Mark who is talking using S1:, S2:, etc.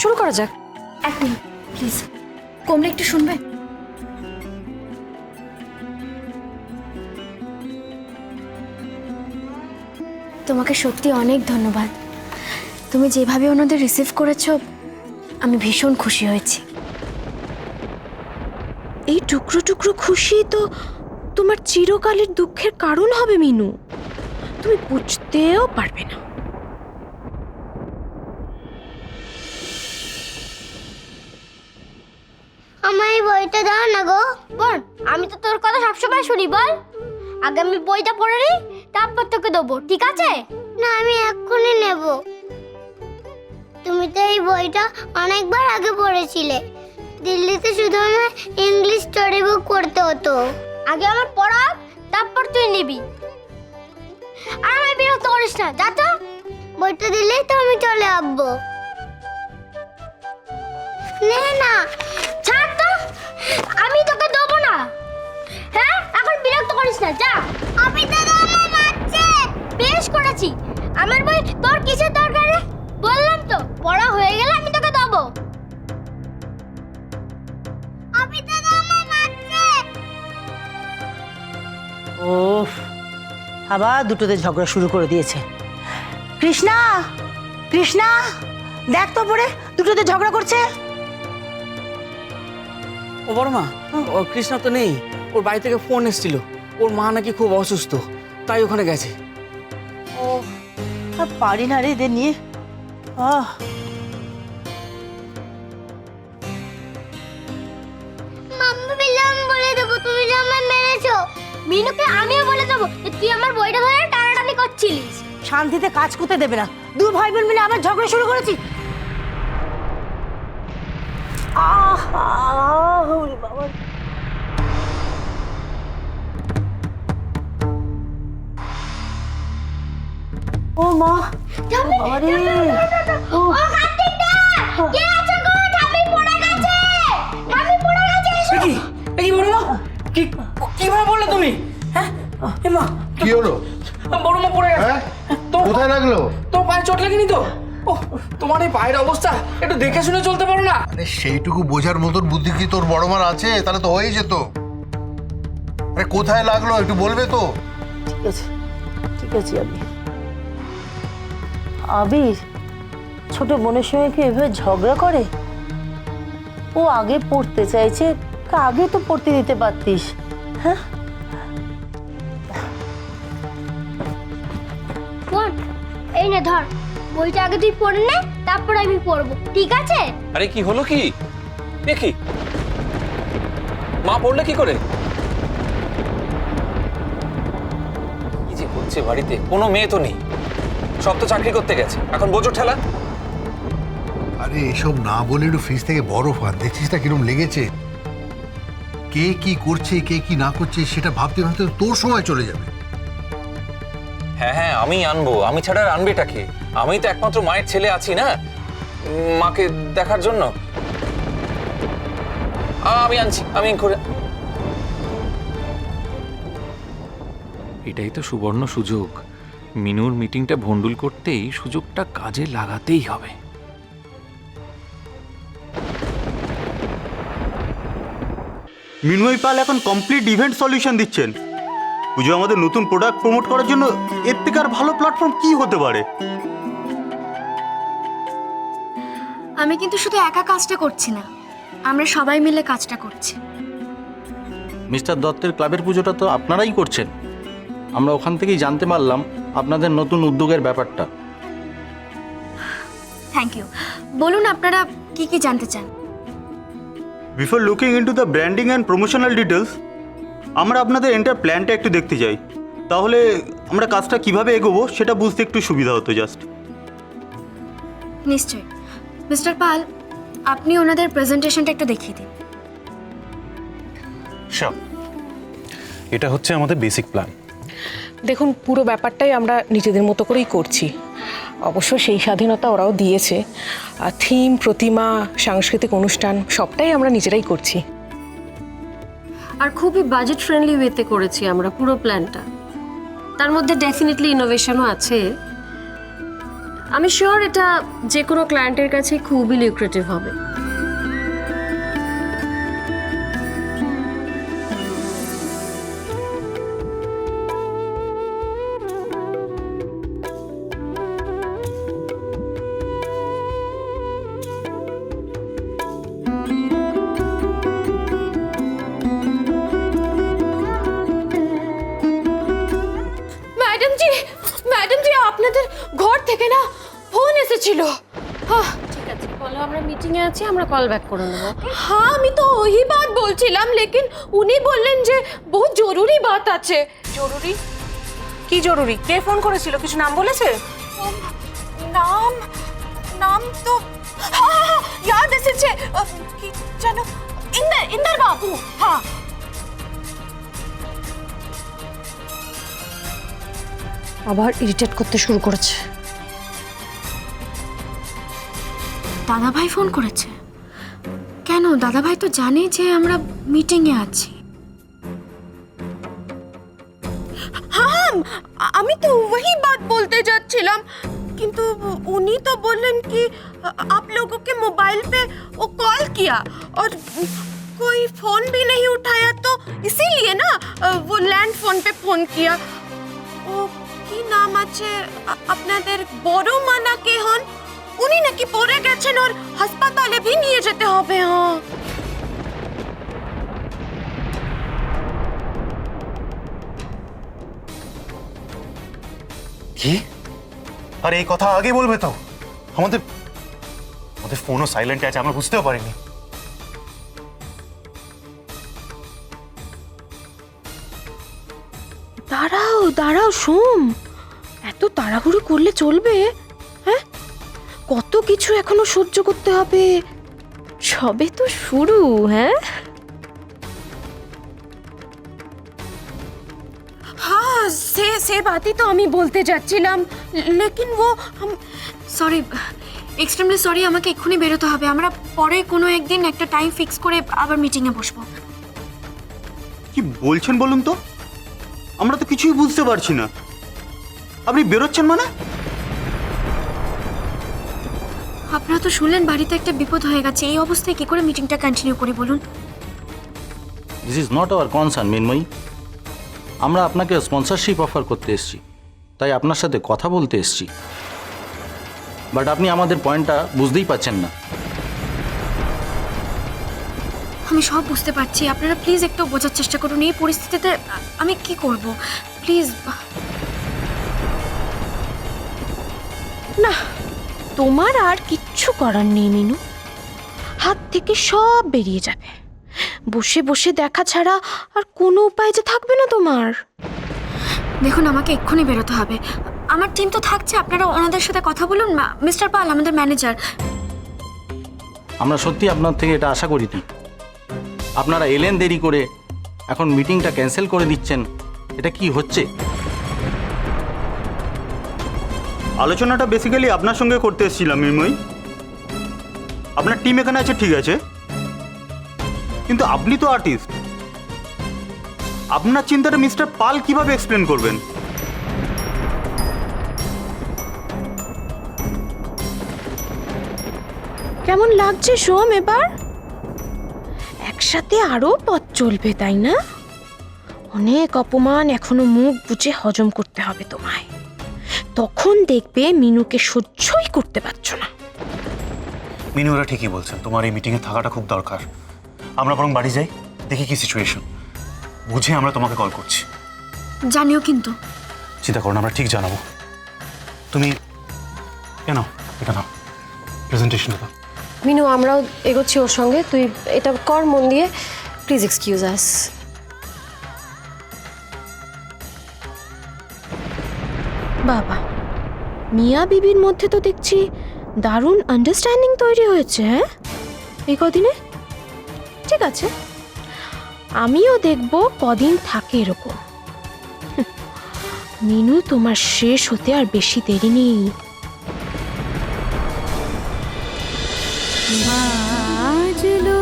S1: শুরু করা যাক।
S2: এক মিনিট প্লিজ, কমলা একটু শুনবে? তোমাকে সত্যি অনেক ধন্যবাদ। তুমি যেভাবে ওনাদের রিসিভ করেছো আমি ভীষণ খুশি হয়েছি।
S1: এই টুকরো টুকরো খুশি তো তোমার চিরকালের দুঃখের কারণ হবে মিনু, তুমি বুঝতেও পারবে না।
S3: আমায় বইটা দাও না গো। বোন, আমি তো তোর কথা সবসময় শুনি, বল। আগে আমি বইটা পড়ে নিই, তারপর তোকে দেবো, ঠিক আছে? না, আমি এক্ষুনি নেব। তুমি তো এই বইটা অনেকবার আগে পড়েছিলে। দিল্লিতে শুধু আমার ইংলিশ স্টোরি বুক পড়তে হতো। আগে আমার পড়া, তারপর তুই নিবি। আর আমায় বিরক্ত করিস না, যা তো। বইটা দিলেই তো আমি চলে আসবো। নে না, ছাড় তো, আমি তোকে দেবো না। হ্যাঁ, এখন বিরক্ত করিস না, যা। আমি তো আমার মারছে। বেশ করেছি, আমার বই তোর কিসের দরকার রে? বললাম তো, পড়া হয়ে গেলে আমি তোকে দেবো। আমি তো আমার মারছে।
S4: ওফ, আবার দুটোতে ঝগড়া শুরু করে দিয়েছে। কৃষ্ণা, কৃষ্ণা, দেখ তো পড়ে দুটোতে ঝগড়া করছে।
S5: ও বড় মা, ও কৃষ্ণা তো নেই। ওর বাড়ি থেকে ফোন এসেছিল, ওর মা নাকি খুব অসুস্থ, তাই ওখানে গেছে।
S4: ও, আর পারি না রে এদের নিয়ে।
S3: মাম্মা বিল্লাহ, আমি বলে দেবো তুমি যে আমায় মেরেছো। মিনুকে আমিও বলে দেবো যে তুই আমার বইটা ধরে টানাটানি করছিলিস।
S4: শান্তিতে কাজ করতে দেবে না, দু ভাই বোন মিলে আবার ঝগড়া শুরু করেছি। ওরে বাবা, ও মা, আরে ও
S3: কার্তিকদা, কে আছো গো? ঠামি পড়ে গেছে, ঠামি পড়ে গেছে। এসো।
S5: এই বড় মা, কিভাবে বললে তুমি? হ্যাঁ, এ মা,
S6: কি হলো?
S5: বড় মা পড়ে গেছে।
S6: হ্যাঁ, কোথায় লাগলো?
S5: তো পায়ে চোট লাগেনি তো? ও, তোমার এই পায়ের অবস্থা একটু দেখে শুনে চলতে পারো না?
S6: আরে সেইটুকু বোঝার মতন বুদ্ধি কি তোর বড় মার আছে? তাহলে তো হয়ে যেত। আরে কোথায় লাগলো একটু বলবে তো?
S4: ঠিক আছে, ঠিক আছে। আবির ছোট বোনের সঙ্গে কি এভাবে ঝগড়া করে? ও আগে পড়তে চাইছে, আগে তো পড়তে দিতে পারতিস। হ্যাঁ,
S3: বোন, এই নে ধর, বইটা আগে তুই পড়ে নে, তারপর আমি পড়বো, ঠিক আছে?
S7: আরে কি হলো কি? দেখি মা পড়লে কি করে? কি যে করছে বাড়িতে, কোনো মেয়ে তো নেই, সব তো চাকরি করতে গেছে, এখন বোঝো ঠেলা।
S6: আরে এসব না বলে একটু ফ্রিজ থেকে বরফ আন, দেখছিস না কিরম লেগেছে। কে কি করছে কে কি না করছে সেটা ভাবতে ভাবতে তোর সময় চলে যাবে।
S7: হ্যাঁ হ্যাঁ, আমি আনবো, আমি ছাড়া আর আনবেটাকে? আমি তো একমাত্র মায়ের ছেলে আছি না, মাকে দেখার জন্য। আমি আনছি, আমি করে। এটাই তো সুবর্ণ সুযোগ, মিনুর মিটিংটা ভন্ডুল করতেই সুযোগটা কাজে লাগাতেই হবে।
S8: মিনময় পাল এখন কমপ্লিট ইভেন্ট সলিউশন দিচ্ছেন। পুজো আমাদের নতুন প্রোডাক্ট প্রমোট করার জন্য এর থেকে আর ভালো প্ল্যাটফর্ম কি হতে পারে?
S2: আমি কিন্তু শুধু একা কাজটা করছি না, আমরা সবাই মিলে কাজটা করছি।
S9: মিস্টার দত্তের ক্লাবের পুজোটা তো আপনারাই করছেন। আমরা ওখান থেকেই জানতে পারলাম আপনাদের নতুন উদ্যোগের ব্যাপারটা।
S2: Thank you. বলুন আপনারা কি কি জানতে চান?
S8: Before looking into the branding and promotional details, আমরা আপনাদের এন্টার প্ল্যানটা একটু দেখতে চাই। তাহলে আমরা কাজটা কিভাবে এগোবো সেটা বুঝতে একটু সুবিধা হতো জাস্ট।
S2: নিশ্চয়ই। মিস্টার পাল, আপনি ওনাদের প্রেজেন্টেশনটা একটু দেখিয়ে দিন।
S10: এটা হচ্ছে আমাদের বেসিক প্ল্যান।
S1: দেখুন, পুরো ব্যাপারটাই আমরা নিজেদের মতো করেই করছি। অবশ্য সেই স্বাধীনতা ওরাও দিয়েছে। আর থিম, প্রতিমা, সাংস্কৃতিক অনুষ্ঠান সবটাই আমরা নিজেরাই করছি।
S11: আর খুবই বাজেট ফ্রেন্ডলি ওয়েতে করেছি আমরা পুরো প্ল্যানটা। তার মধ্যে ডেফিনেটলি ইনোভেশনও আছে। আমি শিওর এটা যে কোনো ক্লায়েন্টের কাছে খুবই লিউক্রেটিভ হবে।
S2: ম্যাডাম জি আপনাদের ঘর থেকে না ফোন এসেছিল।
S11: ঠিক আছে, বলো আমরা মিটিংয়ে আছি, আমরা কল ব্যাক করে নেবো।
S2: हाँ আমি তো वही बात বলছিলাম, लेकिन উনি বললেন যে বহুত জরুরি বাত আছে।
S1: জরুরি? কি জরুরি? কে ফোন করেছিল? কিছু নাম বলেছে?
S2: নাম নাম তো হ্যাঁ याद এসেছে, কি যেন ইন্দার বাবু। হ্যাঁ
S11: আবার ইরিটেট করতে শুরু করেছে।
S2: দাদাভাই ফোন করেছে কেন? দাদাভাই তো জানে যে আমরা মিটিংয়ে আছি। हाँ আমি তো वही बात बोलते যাচ্ছিলাম, किंतु उन्हीं तो बोलन कि आप लोगों के मोबाइल पे वो कॉल किया और कोई फोन भी नहीं उठाया, तो इसीलिए ना वो लैंड फोन पे फोन किया। ও কি নাম আছে আপনাদের? বড় মানা কে হন? উনি নাকি পড়ে গেছেন আর হাসপাতালে भी নিয়ে যেতে হবে। হ্যাঁ
S10: কি? আরে এই কথা আগে বলবে তো। আমাদের আমাদের ফোনও সাইলেন্টে আছে, আমরা বুঝতেও পারিনি।
S2: দাঁড়াও দাঁড়াও সোম, এত তাড়াহুড়ো করলে চলবে? হ্যাঁ, কত কিছু এখনো সহ্য করতে হবে, সবে তো শুরু। হ্যাঁ हाँ से बात ही तो আমি বলতে যাচ্ছিলাম, लेकिन वो हम সরি, এক্সট্রিমলি সরি, আমাকে এক্ষুনি বেরোতে হবে। আমরা পরে কোনো একদিন একটা টাইম ফিক্স করে আবার মিটিংয়ে বসবো।
S8: কি বলছেন বলুন তো? আমরা তো কিছুই বুঝতে পারছি না। আপনি বেরোচ্ছেন মানে?
S2: আপনারা তো শুনলেন বাড়িতে একটা বিপদ হয়ে গেছে, এই অবস্থায় কি করে মিটিংটা কন্টিনিউ করি বলুন?
S9: This is not our concern Minmoyee. আমরা আপনাকে স্পন্সরশিপ অফার করতে এসেছি, তাই আপনার সাথে কথা বলতে এসেছি। বাট আপনি আমাদের পয়েন্টটা বুঝতেই পারছেন না।
S2: আমি সব বুঝতে পারছি, আপনারা প্লিজ একটু বোঝার চেষ্টা করুন। এই পরিস্থিতিতে আমি কি করব প্লিজ। না, তোমার আর কিচ্ছু করার নেই মিনু, হাত থেকে সব বেরিয়ে যাবে। বসে বসে দেখা ছাড়া আর কোনো উপায় যে থাকবে না তোমার। দেখুন, আমাকে এক্ষুনি বেরোতে হবে। আমার টিম তো থাকছে, আপনারা ওনাদের সাথে কথা বলুন। মিস্টার পাল আমাদের ম্যানেজার।
S9: আমরা সত্যি আপনার থেকে এটা আশা করিনি। আপনারা এলেন দেরি করে, এখন মিটিংটা ক্যান্সেল করে দিচ্ছেন, এটা কি হচ্ছে?
S8: আলোচনাটা বেসিক্যালি আপনার সঙ্গে করতে এসেছিলাম মিনময়ী। আপনার টিম এখানে আছে ঠিক আছে, কিন্তু আপনি তো আর্টিস্ট। আপনার চিন্তাটা মিস্টার পাল কিভাবে এক্সপ্লেন করবেন?
S2: কেমন লাগছে সোম এবার? একসাথে আরো পথ চলবে তাই না? অনেক অপমান এখনো মুখ বুজে হজম করতে হবে তোমায়। তখন দেখবে মিনুকে সহ্যই করতে পারছো না।
S10: মিনুরা ঠিকই বলছেন, তোমার এই মিটিংয়ে থাকাটা খুব দরকার। আমরা বরং বাড়ি যাই, দেখি কি সিচুয়েশন, বুঝে আমরা তোমাকে কল করছি।
S2: জানিও কিন্তু।
S10: চিন্তা করো না, আমরা ঠিক জানাবো। তুমি কেন এটা নাও, প্রেজেন্টেশনটা দাও।
S11: মিনু, আমরাও এগোচ্ছি ওর সঙ্গে, তুই এটা কর মন দিয়ে। প্লিজ এক্সকিউজ আস।
S2: বাবা, মিয়া বিবির মধ্যে তো দেখছি দারুণ আন্ডারস্ট্যান্ডিং তৈরি হয়েছে। হ্যাঁ, এই কদিনে ঠিক আছে, আমিও দেখব কদিন থাকে এরকম। মিনু, তোমার শেষ হতে আর বেশি দেরি নেই। বাজলো